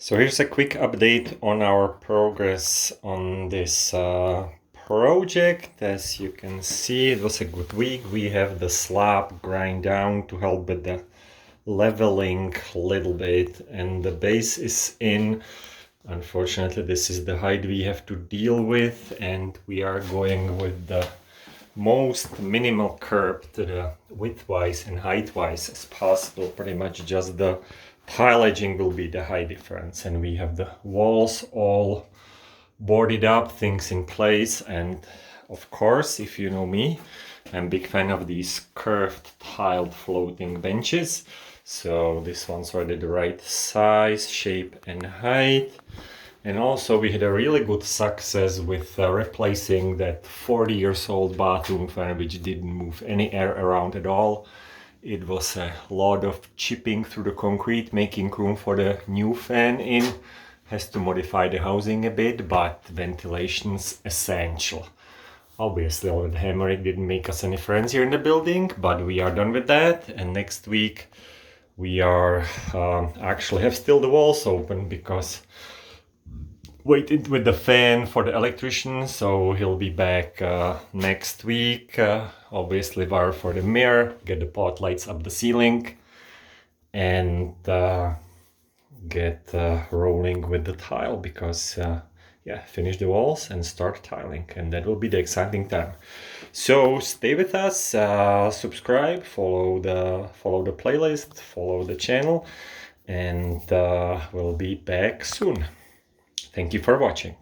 So here's a quick update on our progress on this project. As you can see, it was a good week. We have the slab grind down to help with the leveling a little bit, and the base is in. Unfortunately, this is the height we have to deal with, and we are going with the most minimal curb to the width-wise and height-wise as possible. Pretty much just the tile edging will be the high difference, and we have the walls all boarded up, things in place. And of course, if you know me, I'm a big fan of these curved tiled floating benches. So this one's already the right size, shape and height. And also we had a really good success with replacing that 40 years old bathroom fan, which didn't move any air around at all. It was a lot of chipping through the concrete, making room for the new fan in. Has to modify the housing a bit, but ventilation's essential. Obviously, all the hammering didn't make us any friends here in the building, but we are done with that. And next week we are actually have still the walls open because waited with the fan for the electrician, so he'll be back next week. Obviously wire for the mirror, get the pot lights up the ceiling, and get rolling with the tile because yeah, finish the walls and start tiling, and that will be the exciting time. So stay with us, subscribe, follow the playlist, follow the channel, and we'll be back soon. Thank you for watching.